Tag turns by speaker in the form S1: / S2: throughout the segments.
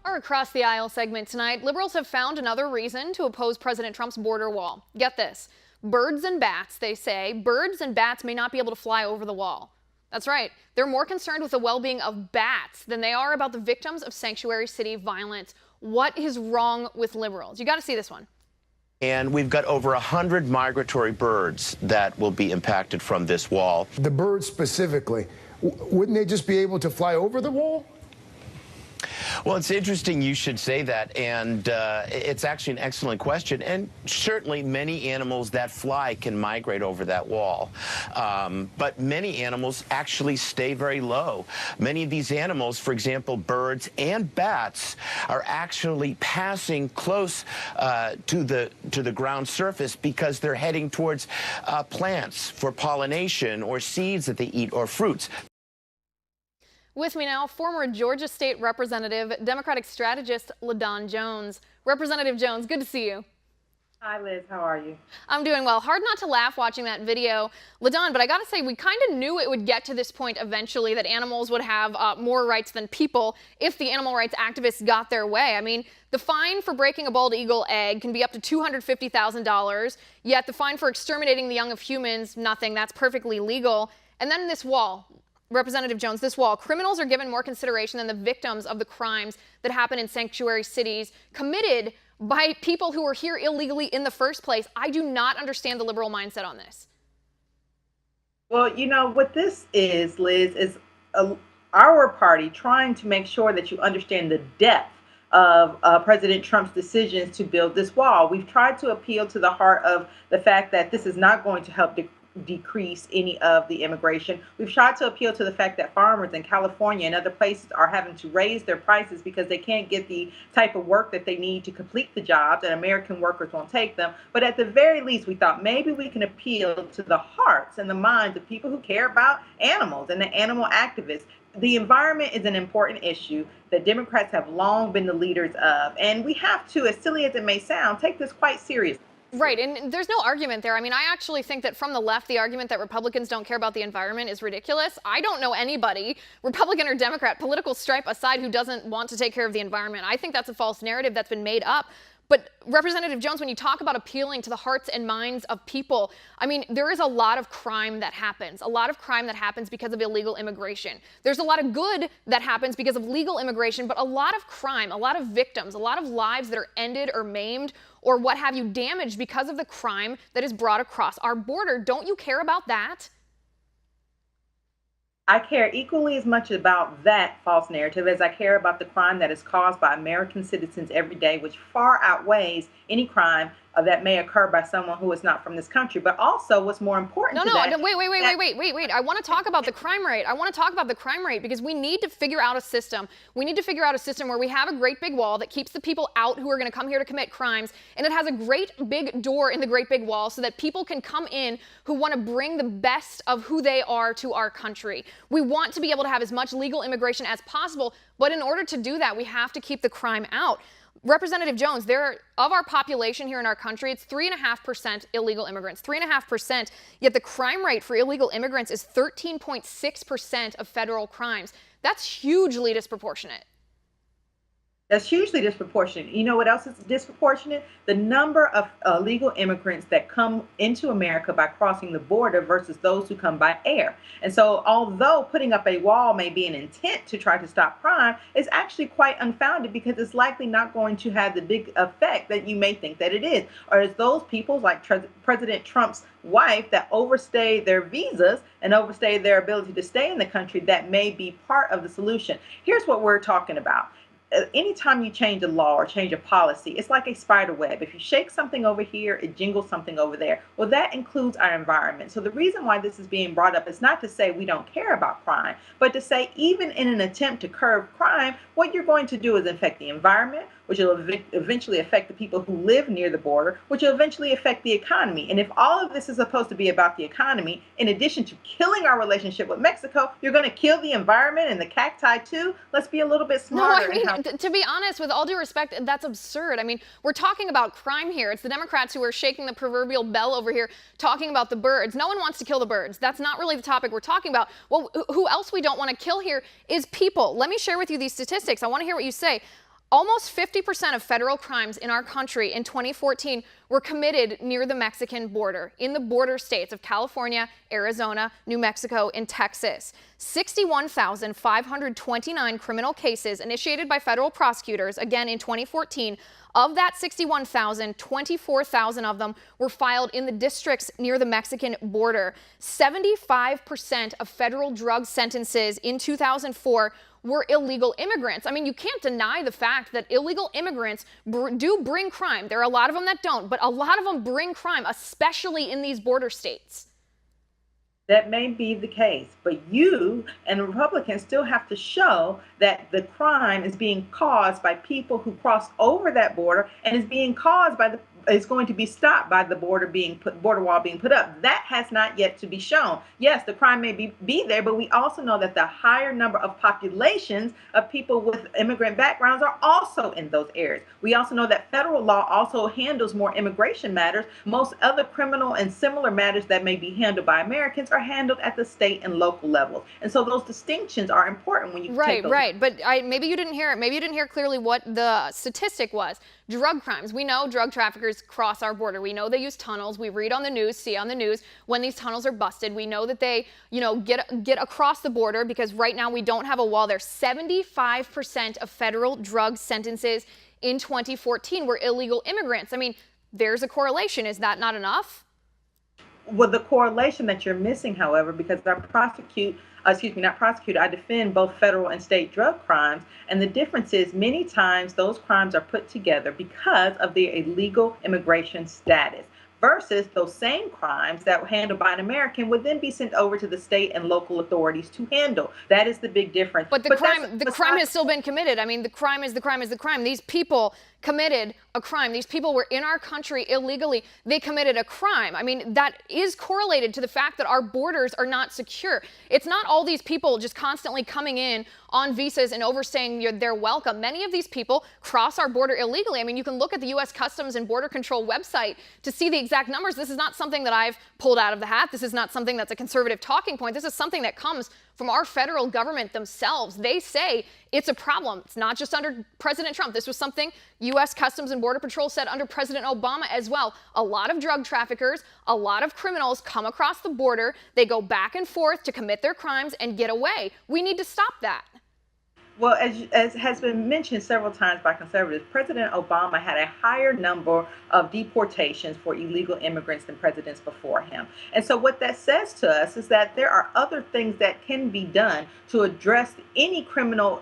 S1: Our Across the Aisle segment tonight, liberals have found another reason to oppose President Trump's border wall. Get this, birds and bats, they say. Birds and bats may not be able to fly over the wall. That's right, they're more concerned with the well-being of bats than they are about the victims of sanctuary city violence. What is wrong with liberals? You got to see this one.
S2: And we've got over 100 migratory birds that will be impacted from this wall.
S3: The birds specifically, wouldn't they just be able to fly over the wall?
S2: Well, it's interesting you should say that, and it's actually an excellent question. And certainly many animals that fly can migrate over that wall. But many animals actually stay very low. Many of these animals, for example, birds and bats, are actually passing close to the ground surface because they're heading towards plants for pollination or seeds that they eat or fruits.
S1: With me now, former Georgia State Representative, Democratic strategist Ladon Jones. Representative Jones, good to see you.
S4: Hi, Liz. How are you?
S1: I'm doing well. Hard not to laugh watching that video, Ladon, but I gotta say, we kind of knew it would get to this point eventually, that animals would have more rights than people if the animal rights activists got their way. I mean, the fine for breaking a bald eagle egg can be up to $250,000, yet the fine for exterminating the young of humans, nothing. That's perfectly legal. And then this wall. Representative Jones, this wall, criminals are given more consideration than the victims of the crimes that happen in sanctuary cities committed by people who are here illegally in the first place. I do not understand the liberal mindset on this.
S4: Well, you know, what this is, Liz, is our party trying to make sure that you understand the depth of President Trump's decisions to build this wall. We've tried to appeal to the heart of the fact that this is not going to help decrease any of the immigration. We've tried to appeal to the fact that farmers in California and other places are having to raise their prices because they can't get the type of work that they need to complete the jobs, and American workers won't take them. But at the very least, we thought maybe we can appeal to the hearts and the minds of people who care about animals and the animal activists. The environment is an important issue that Democrats have long been the leaders of, and we have to, as silly as it may sound, take this quite seriously.
S1: Right, and there's no argument there. I mean, I actually think that from the left, the argument that Republicans don't care about the environment is ridiculous. I don't know anybody, Republican or Democrat, political stripe aside, who doesn't want to take care of the environment. I think that's a false narrative that's been made up. But Representative Jones, when you talk about appealing to the hearts and minds of people, I mean, there is a lot of crime that happens. A lot of crime that happens because of illegal immigration. There's a lot of good that happens because of legal immigration, but a lot of crime, a lot of victims, a lot of lives that are ended or maimed or what have you, damaged because of the crime that is brought across our border. Don't you care about that?
S4: I care equally as much about that false narrative as I care about the crime that is caused by American citizens every day, which far outweighs any crime that may occur by someone who is not from this country. But also, what's more important
S1: No,
S4: wait.
S1: I want to talk about the crime rate. I want to talk about the crime rate because we need to figure out a system. We need to figure out a system where we have a great big wall that keeps the people out who are going to come here to commit crimes, and it has a great big door in the great big wall so that people can come in who want to bring the best of who they are to our country. We want to be able to have as much legal immigration as possible, but in order to do that, we have to keep the crime out. Representative Jones, of our population here in our country, it's 3.5% illegal immigrants, 3.5%, yet the crime rate for illegal immigrants is 13.6% of federal crimes. That's hugely disproportionate.
S4: That's hugely disproportionate. You know what else is disproportionate? The number of illegal immigrants that come into America by crossing the border versus those who come by air. And so although putting up a wall may be an intent to try to stop crime, it's actually quite unfounded because it's likely not going to have the big effect that you may think that it is. Or is those people like President Trump's wife that overstay their visas and overstay their ability to stay in the country that may be part of the solution. Here's what we're talking about. Anytime you change a law or change a policy, it's like a spider web. If you shake something over here, it jingles something over there. Well, that includes our environment. So the reason why this is being brought up is not to say we don't care about crime, but to say even in an attempt to curb crime, what you're going to do is affect the environment, which will eventually affect the people who live near the border, which will eventually affect the economy. And if all of this is supposed to be about the economy, in addition to killing our relationship with Mexico, you're going to kill the environment and the cacti too? Let's be a little bit smarter.
S1: No, I mean, to be honest, with all due respect, that's absurd. I mean, we're talking about crime here. It's the Democrats who are shaking the proverbial bell over here, talking about the birds. No one wants to kill the birds. That's not really the topic we're talking about. Well, who else we don't want to kill here is people. Let me share with you these statistics. I want to hear what you say. Almost 50% of federal crimes in our country in 2014 were committed near the Mexican border, in the border states of California, Arizona, New Mexico, and Texas. 61,529 criminal cases initiated by federal prosecutors, again in 2014. Of that 61,000, 24,000 of them were filed in the districts near the Mexican border. 75% of federal drug sentences in 2004 were illegal immigrants. I mean, you can't deny the fact that illegal immigrants do bring crime. There are a lot of them that don't, but a lot of them bring crime, especially in these border states.
S4: That may be the case, but you and the Republicans still have to show that the crime is being caused by people who crossed over that border and is being caused by is going to be stopped by the border wall being put up. That has not yet to be shown. Yes, the crime may be there, but we also know that the higher number of populations of people with immigrant backgrounds are also in those areas. We also know that federal law also handles more immigration matters. Most other criminal and similar matters that may be handled by Americans are handled at the state and local levels. And so those distinctions are important when you take those.
S1: Right. But maybe you didn't hear it. Maybe you didn't hear clearly what the statistic was. Drug crimes. We know drug traffickers cross our border. We know they use tunnels. We read on the news, see on the news when these tunnels are busted. We know that they, get across the border because right now we don't have a wall there. 75% of federal drug sentences in 2014 were illegal immigrants. I mean, there's a correlation. Is that not enough?
S4: Well, the correlation that you're missing, however, because I defend both federal and state drug crimes. And the difference is many times those crimes are put together because of their illegal immigration status, versus those same crimes that were handled by an American would then be sent over to the state and local authorities to handle. That is the big difference.
S1: But the crime has still been committed. I mean, the crime is the crime is the crime. These people committed a crime. These people were in our country illegally. They committed a crime. I mean, that is correlated to the fact that our borders are not secure. It's not all these people just constantly coming in on visas and overstaying their welcome. Many of these people cross our border illegally. I mean, you can look at the U.S. Customs and Border Control website to see the exact numbers. This is not something that I've pulled out of the hat. This is not something that's a conservative talking point. This is something that comes from our federal government themselves. They say it's a problem. It's not just under President Trump. This was something U.S. Customs and Border Patrol said under President Obama as well. A lot of drug traffickers, a lot of criminals come across the border. They go back and forth to commit their crimes and get away. We need to stop that.
S4: Well, as has been mentioned several times by conservatives, President Obama had a higher number of deportations for illegal immigrants than presidents before him. And so what that says to us is that there are other things that can be done to address any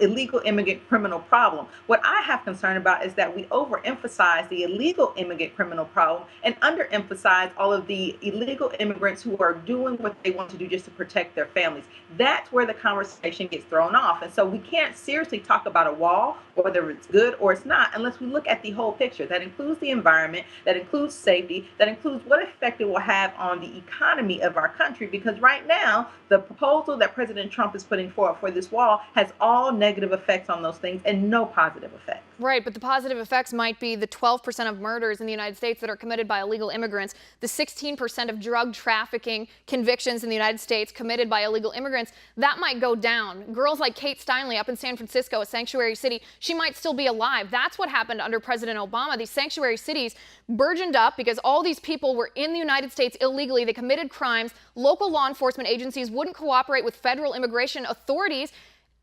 S4: illegal immigrant criminal problem. What I have concern about is that we overemphasize the illegal immigrant criminal problem and underemphasize all of the illegal immigrants who are doing what they want to do just to protect their families. That's where the conversation gets thrown off. And so we can't seriously talk about a wall, whether it's good or it's not, unless we look at the whole picture. That includes the environment, that includes safety, that includes what effect it will have on the economy of our country. Because right now, the proposal that President Trump is putting forward for this wall has all negative effects on those things and no positive effects.
S1: Right, but the positive effects might be the 12% of murders in the United States that are committed by illegal immigrants, the 16% of drug trafficking convictions in the United States committed by illegal immigrants. That might go down. Girls like Kate Steinle up in San Francisco, a sanctuary city, she might still be alive. That's what happened under President Obama. These sanctuary cities burgeoned up because all these people were in the United States illegally. They committed crimes. Local law enforcement agencies wouldn't cooperate with federal immigration authorities,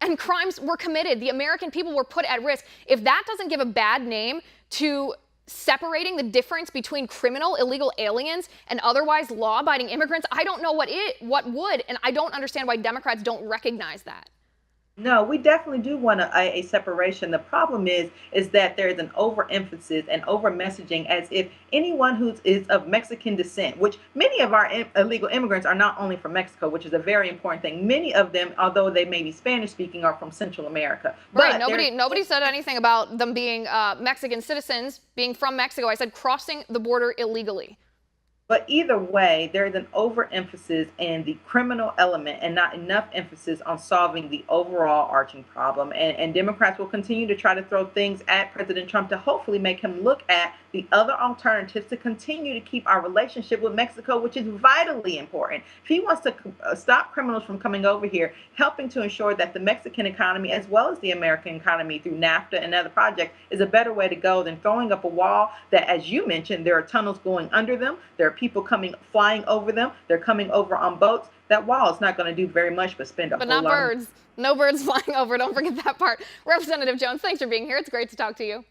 S1: and crimes were committed. The American people were put at risk. If that doesn't give a bad name to separating the difference between criminal illegal aliens and otherwise law-abiding immigrants, I don't know what would, and I don't understand why Democrats don't recognize that.
S4: No, we definitely do want a separation. The problem is that there is an overemphasis and over messaging as if anyone who is of Mexican descent, which many of our illegal immigrants are not only from Mexico, which is a very important thing. Many of them, although they may be Spanish speaking, are from Central America.
S1: Right. Nobody said anything about them being Mexican citizens, being from Mexico. I said crossing the border illegally.
S4: But either way, there is an overemphasis in the criminal element and not enough emphasis on solving the overall arching problem. And Democrats will continue to try to throw things at President Trump to hopefully make him look at the other alternatives to continue to keep our relationship with Mexico, which is vitally important. If he wants to stop criminals from coming over here, helping to ensure that the Mexican economy, as well as the American economy through NAFTA and other projects, is a better way to go than throwing up a wall that, as you mentioned, there are tunnels going under them. There are people flying over them. They're coming over on boats. That wall is not going to do very much but spend a whole lot.
S1: But not birds. No birds flying over. Don't forget that part. Representative Jones, thanks for being here. It's great to talk to you.